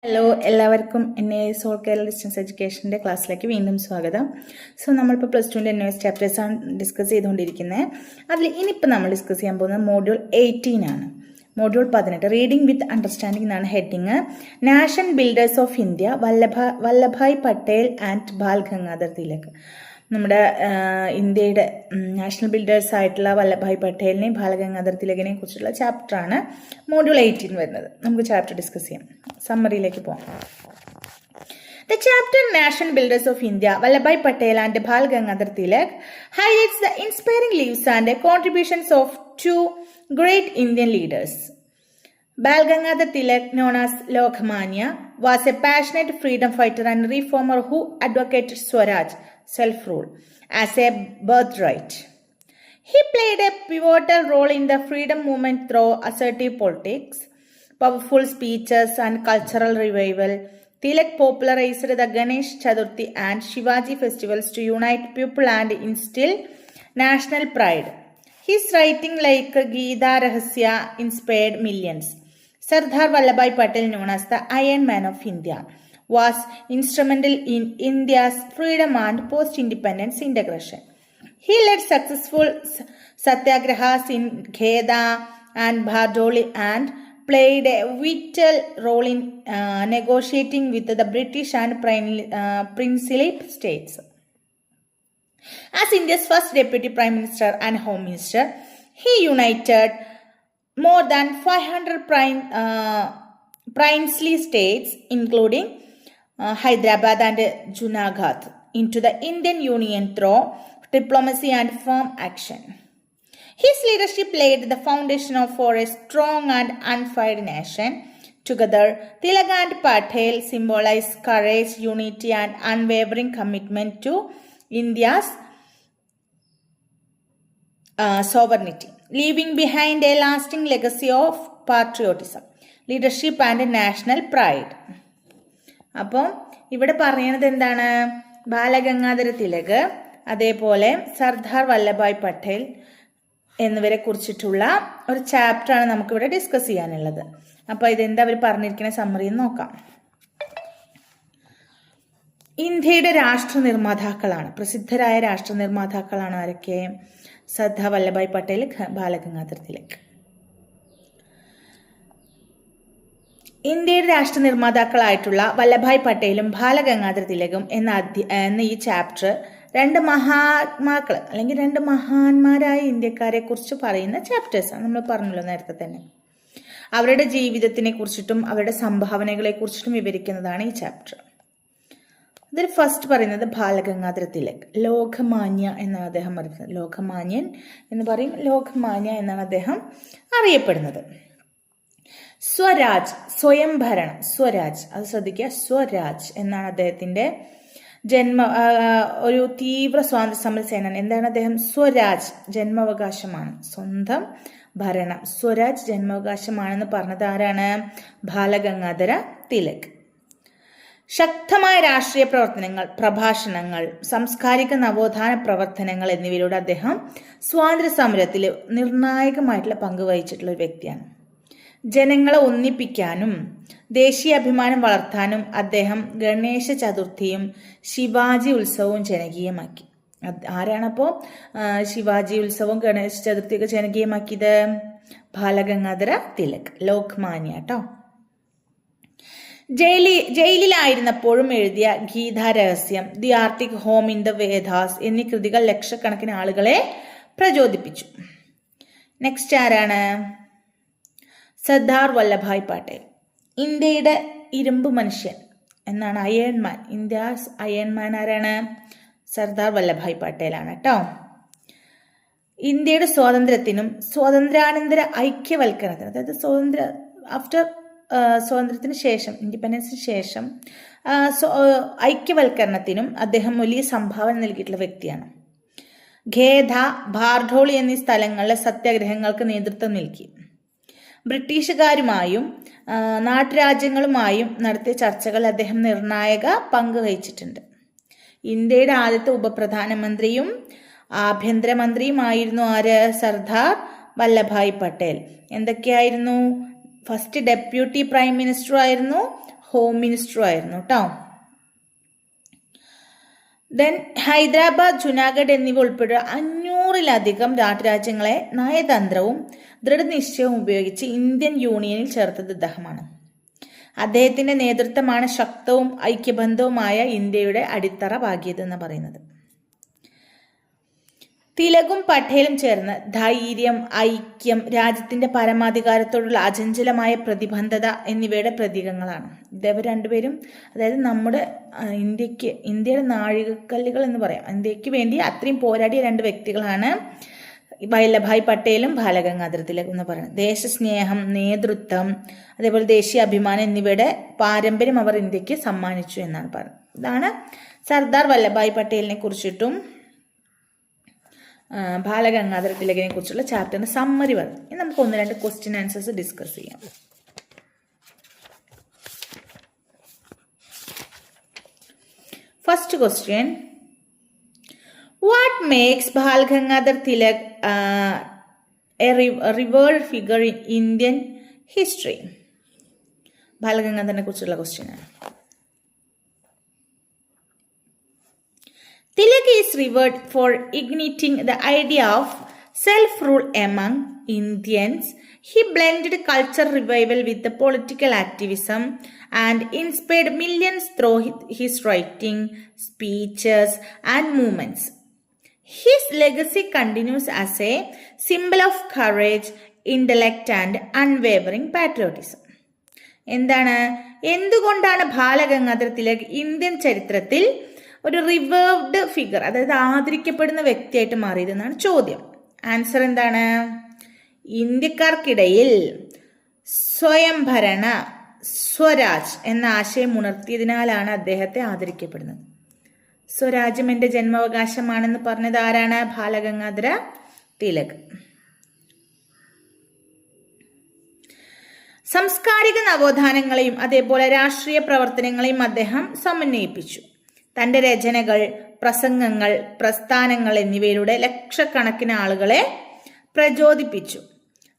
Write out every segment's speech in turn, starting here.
Hello, എല്ലാവർക്കും NIS all Kerala distance എഡ്യൂക്കേഷൻ്റെ ക്ലാസ്സിലേക്ക് വീണ്ടും സ്വാഗതം. നമ്മളിപ്പോൾ +2 NIS ചാപ്റ്റേഴ്സാണ് ഡിസ്കസ് ചെയ്തുകൊണ്ടിരിക്കുന്നത്. അതിൽ ഇനിയിപ്പോൾ നമ്മൾ ഡിസ്കസ് ചെയ്യാൻ പോകുന്നത് മോഡ്യൂൾ 18 ആണ്. മോഡ്യൂൾ 18 റീഡിംഗ് വിത്ത് അണ്ടർസ്റ്റാൻഡിംഗ് എന്നാണ് heading. National builders of India Vallabhbhai Patel and Bal Gangadhar Tilak. നമ്മുടെ ഇന്ത്യയുടെ നാഷണൽ ബിൽഡേഴ്സ് ആയിട്ടുള്ള വല്ലഭായ് പട്ടേലിനെയും ബാലഗംഗാധർ തിലകിനെയും കുറിച്ചുള്ള ചാപ്റ്ററാണ് മോഡ്യൂൾ 18 വരുന്നത്. നമുക്ക് ചാപ്റ്റർ ഡിസ്കസ് ചെയ്യാം. സമ്മറിയിലേക്ക് പോകാം. The chapter National Builders of India, Vallabhbhai Patel and Bal Gangadhar Tilak highlights the inspiring lives and contributions of two great Indian leaders. Bal Gangadhar Tilak, known as Lokmanya, was a passionate freedom fighter and reformer who advocated Swaraj, self-rule, as a birthright. He played a pivotal role in the freedom movement through assertive politics, powerful speeches, and cultural revival. Tilak popularized the Ganesh Chaturthi and Shivaji festivals to unite people and instill national pride. His writing like Gita Rahasya inspired millions. Sardar Vallabhbhai Patel, known as the Iron Man of India, was instrumental in India's freedom and post-independence integration. He led successful satyagrahas in Kheda and Bardoli and played a vital role in negotiating with the British and princely states. As India's first deputy prime minister and home minister, he united more than 500 princely states, including Hyderabad and Junagadh, into the Indian Union through diplomacy and firm action. His leadership laid the foundation for a strong and unified nation. Together, Tilak and Patel symbolize courage, unity, and unwavering commitment to India's sovereignty, leaving behind a lasting legacy of patriotism, leadership, and national pride. അപ്പം ഇവിടെ പറയുന്നത് എന്താണ്? ബാലഗംഗാധര തിലക്, അതേപോലെ സർദാർ വല്ലഭായ് പട്ടേൽ എന്നിവരെ കുറിച്ചിട്ടുള്ള ഒരു ചാപ്റ്ററാണ് നമുക്കിവിടെ ഡിസ്കസ് ചെയ്യാനുള്ളത്. അപ്പോൾ ഇതെന്താ അവർ പറഞ്ഞിരിക്കുന്ന സമ്മറി നോക്കാം. ഇന്ത്യയുടെ രാഷ്ട്ര നിർമ്മാതാക്കളാണ്, പ്രസിദ്ധരായ രാഷ്ട്ര നിർമ്മാതാക്കളാണ് ആരൊക്കെ? സർദാർ വല്ലഭായ് പട്ടേൽ, ബാലഗംഗാധർ തിലക്. ഇന്ത്യയുടെ രാഷ്ട്ര നിർമ്മാതാക്കളായിട്ടുള്ള വല്ലഭായ് പട്ടേലും ബാലഗംഗാധർ തിലകും എന്ന ഈ ചാപ്റ്റർ രണ്ട് മഹാത്മാക്കൾ അല്ലെങ്കിൽ രണ്ട് മഹാന്മാരായ ഇന്ത്യക്കാരെ കുറിച്ച് പറയുന്ന ചാപ്റ്റേഴ്സാണ്. നമ്മൾ പറഞ്ഞല്ലോ നേരത്തെ തന്നെ. അവരുടെ ജീവിതത്തിനെ കുറിച്ചിട്ടും അവരുടെ സംഭാവനകളെ കുറിച്ചിട്ടും വിവരിക്കുന്നതാണ് ഈ ചാപ്റ്റർ. ഇതിൽ ഫസ്റ്റ് പറയുന്നത് ബാലഗംഗാധര തിലക്. ലോകമാന്യ എന്നാണ് അദ്ദേഹം പറയുന്നത്. ലോകമാന്യൻ എന്ന് പറയും, ലോകമാന്യ എന്നാണ് അദ്ദേഹം അറിയപ്പെടുന്നത്. സ്വരാജ്, സ്വയംഭരണം, സ്വരാജ്, അത് ശ്രദ്ധിക്കുക, സ്വരാജ് എന്നാണ് അദ്ദേഹത്തിന്റെ ഒരു തീവ്ര സ്വാതന്ത്ര്യ സമര സേനാനി. എന്താണ് അദ്ദേഹം? സ്വരാജ്, ജന്മാവകാശമാണ്, സ്വന്തം ഭരണം, സ്വരാജ് ജന്മാവകാശമാണെന്ന് പറഞ്ഞത് ആരാണ്? ബാലഗംഗാധര തിലക്. ശക്തമായ രാഷ്ട്രീയ പ്രവർത്തനങ്ങൾ, പ്രഭാഷണങ്ങൾ, സാംസ്കാരിക നവോത്ഥാന പ്രവർത്തനങ്ങൾ എന്നിവയിലൂടെ അദ്ദേഹം സ്വാതന്ത്ര്യ സമരത്തിൽ നിർണായകമായിട്ടുള്ള പങ്ക് വഹിച്ചിട്ടുള്ള ഒരു വ്യക്തിയാണ്. ജനങ്ങളെ ഒന്നിപ്പിക്കാനും ദേശീയ അഭിമാനം വളർത്താനും അദ്ദേഹം ഗണേശ ചതുർത്ഥിയും ശിവാജി ഉത്സവവും ജനകീയമാക്കി. ആരാണപ്പോൾ ശിവാജി ഉത്സവവും ഗണേശ ചതുർത്ഥിയൊക്കെ ജനകീയമാക്കിയത്? ബാലഗംഗാധര തിലക്, ലോകമാന്യ കേട്ടോ. ജയിലിലായിരുന്നപ്പോഴും എഴുതിയ ഗീതാ രഹസ്യം, the Arctic home in the Vedas എന്നീ കൃതികൾ ലക്ഷക്കണക്കിന് ആളുകളെ പ്രചോദിപ്പിച്ചു. നെക്സ്റ്റ് ആരാണ്? സർദാർ വല്ലഭായ് പട്ടേൽ. ഇന്ത്യയുടെ ഇരുമ്പ് മനുഷ്യൻ എന്നാണ്, അയൺമാൻ. ഇന്ത്യാസ് അയൺമാൻ ആരാണ്? സർദാർ വല്ലഭായ് പട്ടേലാണ് കേട്ടോ. ഇന്ത്യയുടെ സ്വാതന്ത്ര്യത്തിനും സ്വാതന്ത്ര്യാനന്തര ഐക്യവൽക്കരണത്തിനും, അതായത് സ്വാതന്ത്ര്യത്തിന് ശേഷം, ഇൻഡിപെൻഡൻസിന് ശേഷം ഐക്യവൽക്കരണത്തിനും അദ്ദേഹം വലിയ സംഭാവന നൽകിയിട്ടുള്ള വ്യക്തിയാണ്. ഖേദ, ബാർഡോളി എന്നീ സ്ഥലങ്ങളിലെ സത്യാഗ്രഹങ്ങൾക്ക് നേതൃത്വം നൽകി. ബ്രിട്ടീഷുകാരുമായും നാട്ടുരാജ്യങ്ങളുമായും നടത്തിയ ചർച്ചകളിൽ അദ്ദേഹം നിർണായക പങ്ക് വഹിച്ചിട്ടുണ്ട്. ഇന്ത്യയുടെ ആദ്യത്തെ ഉപപ്രധാനമന്ത്രിയും ആഭ്യന്തരമന്ത്രിയുമായിരുന്നു ആര്? സർദാർ വല്ലഭായ് പട്ടേൽ. എന്തൊക്കെയായിരുന്നു? ഫസ്റ്റ് ഡെപ്യൂട്ടി പ്രൈം മിനിസ്റ്റർ ആയിരുന്നു, ഹോം മിനിസ്റ്ററും ആയിരുന്നു കേട്ടോ. ദെൻ ഹൈദരാബാദ്, ജുനാഗഡ് എന്നിവ ഉൾപ്പെടെ 500-ലധികം നാട്ടുരാജ്യങ്ങളെ നയതന്ത്രവും ദൃഢനിശ്ചയവും ഉപയോഗിച്ച് ഇന്ത്യൻ യൂണിയനിൽ ചേർത്തത് ഇദ്ദേഹമാണ്. അദ്ദേഹത്തിന്റെ നേതൃത്വമാണ് ശക്തവും ഐക്യബദ്ധവുമായ ഇന്ത്യയുടെ അടിത്തറ പാകിയതെന്ന് പറയുന്നത്. തിലകും പട്ടേലും ചേർന്ന് ധൈര്യം, ഐക്യം, രാജ്യത്തിന്റെ പരമാധികാരത്തോടുള്ള അചഞ്ചലമായ പ്രതിബദ്ധത എന്നിവയുടെ പ്രതീകങ്ങളാണ്. ഇവർ രണ്ടുപേരും, അതായത് നമ്മുടെ ഇന്ത്യയുടെ നാഴികക്കല്ലുകൾ എന്ന് പറയാം, ഇന്ത്യക്ക് വേണ്ടി അത്രയും പോരാടിയ രണ്ട് വ്യക്തികളാണ് വല്ലഭായ് പട്ടേലും ബാലഗംഗാധര തിലകും എന്ന് പറയുന്നത്. ദേശസ്നേഹം, നേതൃത്വം, അതേപോലെ ദേശീയ അഭിമാനം എന്നിവയുടെ പാരമ്പര്യം അവർ ഇന്ത്യക്ക് സമ്മാനിച്ചു എന്നാണ് പറയുന്നത്. ഇതാണ് സർദാർ വല്ലഭായ് പട്ടേലിനെ കുറിച്ചിട്ടും ബാലഗംഗാധര തിലകിനെ കുറിച്ചുള്ള ചാപ്റ്ററിന്റെ സമ്മറി പറഞ്ഞു. ഇനി നമുക്ക് 1-2 ക്വസ്റ്റ്യൻ ആൻസേഴ്സ് ഡിസ്കസ് ചെയ്യാം. First question, what makes Bal Gangadhar Tilak a revered figure in Indian history? ബാലഗംഗാധരനെ കുറിച്ചുള്ള ക്വസ്റ്റ്യൻ ആണ്. Tilak is revered for igniting the idea of self-rule among Indians. He blended cultural revival with the political activism and inspired millions through his writing, speeches, and movements. His legacy continues as a symbol of courage, intellect, and unwavering patriotism. എന്തുകൊണ്ടാണ് Balagangadhara Tilak Indian ചരിത്രത്തിൽ ഒരു reward figure, അതായത് ആദരിക്കപ്പെടുന്ന വ്യക്തിയായിട്ട് മാറിയതെന്നാണ് ചോദ്യം. Answer എന്താണ്? ഇന്ത്യക്കാർക്കിടയിൽ സ്വയംഭരണ, സ്വരാജ് എന്ന ആശയം ഉണർത്തിയതിനാലാണ് അദ്ദേഹത്തെ ആദരിക്കപ്പെടുന്നത്. സ്വരാജ്യം എൻ്റെ ജന്മാവകാശമാണെന്ന് പറഞ്ഞത് ആരാണ്? ബാലഗംഗാധര തിലക്. സാംസ്കാരിക നവോത്ഥാനങ്ങളെയും അതേപോലെ രാഷ്ട്രീയ പ്രവർത്തനങ്ങളെയും അദ്ദേഹം സമന്വയിപ്പിച്ചു. തന്റെ രചനകൾ, പ്രസംഗങ്ങൾ, പ്രസ്ഥാനങ്ങൾ എന്നിവയിലൂടെ ലക്ഷക്കണക്കിന് ആളുകളെ പ്രചോദിപ്പിച്ചു.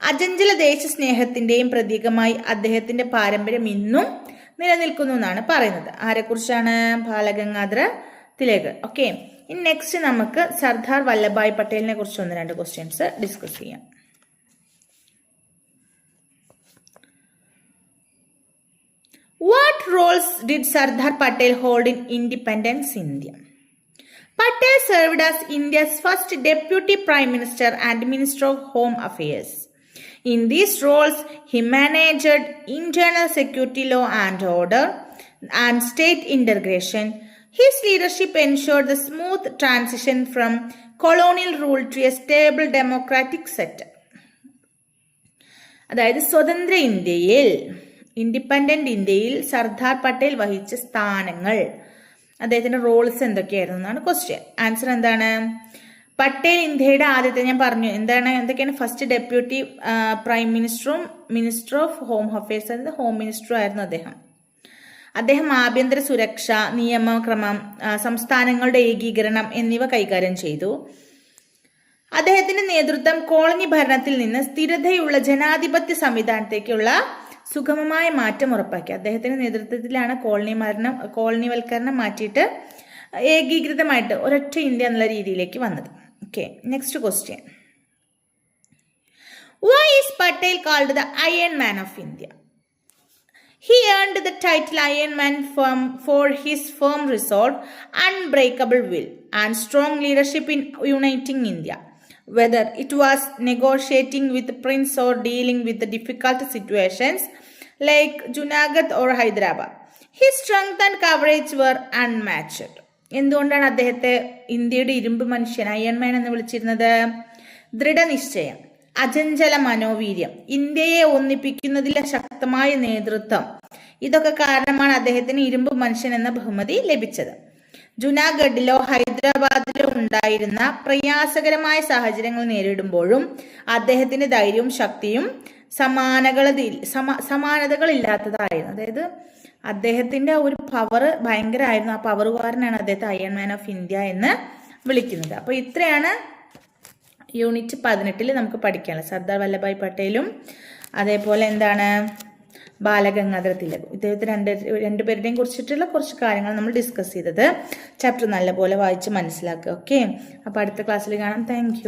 അചഞ്ചല ദേശസ്നേഹത്തിന്റെയും പ്രതീകമായി അദ്ദേഹത്തിന്റെ പാരമ്പര്യം ഇന്നും നിലനിൽക്കുന്നു എന്നാണ് പറയുന്നത്. ആരെക്കുറിച്ചാണ്? ബാലഗംഗാധര തിലക്. ഓക്കെ, ഇനി നെക്സ്റ്റ് നമുക്ക് സർദാർ വല്ലഭായ് പട്ടേലിനെ കുറിച്ച് 1-2 ക്വസ്റ്റ്യൻസ് ഡിസ്കസ് ചെയ്യാം. What roles did Sardar Patel hold in independence India? Patel served as India's first deputy prime minister and minister of home affairs. In these roles, he managed internal security, law and order, and state integration. His leadership ensured the smooth transition from colonial rule to a stable democratic setup. അതായത് സ്വതന്ത്ര ഇന്ത്യയിൽ, independent ഇന്ത്യയിൽ സർദാർ പട്ടേൽ വഹിച്ച സ്ഥാനങ്ങൾ, അദ്ദേഹത്തിന്റെ Rolls എന്തൊക്കെയായിരുന്നു എന്നാണ് question. Answer എന്താണ്? പട്ടേൽ ഇന്ത്യയുടെ ആദ്യത്തെ, ഞാൻ പറഞ്ഞു എന്തൊക്കെയാണ്, ഫസ്റ്റ് ഡെപ്യൂട്ടി പ്രൈം മിനിസ്റ്ററും മിനിസ്റ്റർ ഓഫ് ഹോം അഫയേഴ്സ്, അതായത് ഹോം മിനിസ്റ്ററും ആയിരുന്നു അദ്ദേഹം. അദ്ദേഹം ആഭ്യന്തര സുരക്ഷ, നിയമക്രമം, സംസ്ഥാനങ്ങളുടെ ഏകീകരണം എന്നിവ കൈകാര്യം ചെയ്തു. അദ്ദേഹത്തിന്റെ നേതൃത്വം കോളനി ഭരണത്തിൽ നിന്ന് സ്ഥിരതയുള്ള ജനാധിപത്യ സംവിധാനത്തേക്കുള്ള സുഗമമായ മാറ്റം ഉറപ്പാക്കി. അദ്ദേഹത്തിന്റെ നേതൃത്വത്തിലാണ് കോളനിവൽക്കരണം മാറ്റിയിട്ട് ഏകീകൃതമായിട്ട് ഒരൊറ്റ ഇന്ത്യ എന്നുള്ള രീതിയിലേക്ക് വന്നത്. Okay, next question, why is Patel called the iron man of India? He earned the title Iron Man for his firm resolve, unbreakable will, and strong leadership in uniting India. Whether it was negotiating with the prince or dealing with the difficult situations like Junagadh or Hyderabad, his strength and courage were unmatched. എന്തുകൊണ്ടാണ് അദ്ദേഹത്തെ ഇന്ത്യയുടെ ഇരുമ്പ് മനുഷ്യൻ, Iron Man എന്ന് വിളിച്ചിരുന്നത്? ദൃഢനിശ്ചയം, അചഞ്ചല മനോവീര്യം, ഇന്ത്യയെ ഒന്നിപ്പിക്കുന്നതിലെ ശക്തമായ നേതൃത്വം, ഇതൊക്കെ കാരണമാണ് അദ്ദേഹത്തിന് ഇരുമ്പ് മനുഷ്യൻ എന്ന ബഹുമതി ലഭിച്ചത്. ജുനാഗഡിലോ ഹൈദരാബാദിലോ ഉണ്ടായിരുന്ന പ്രയാസകരമായ സാഹചര്യങ്ങൾ നേരിടുമ്പോഴും അദ്ദേഹത്തിന്റെ ധൈര്യവും ശക്തിയും സമാനതകളില്ലാത്തതായിരുന്നു. അതായത് അദ്ദേഹത്തിന്റെ ഒരു പവർ ഭയങ്കരമായിരുന്നു. ആ പവറുകാരനാണ് അദ്ദേഹത്തെ അയൺ മാൻ ഓഫ് ഇന്ത്യ എന്ന് വിളിക്കുന്നത്. അപ്പോൾ ഇത്രയാണ് യൂണിറ്റ് 18 നമുക്ക് പഠിക്കാനുള്ളത്. സർദാർ വല്ലഭായ് പട്ടേലും അതേപോലെ ബാലഗംഗാധര തിലക്. ഇദ്ദേഹത്തെ രണ്ടുപേരുടെയും കുറിച്ചിട്ടുള്ള കുറച്ച് കാര്യങ്ങൾ നമ്മൾ ഡിസ്കസ് ചെയ്തത്. ചാപ്റ്റർ നല്ലപോലെ വായിച്ച് മനസ്സിലാക്കുക. ഓക്കെ, അപ്പോൾ അടുത്ത ക്ലാസ്സിൽ കാണാം. താങ്ക്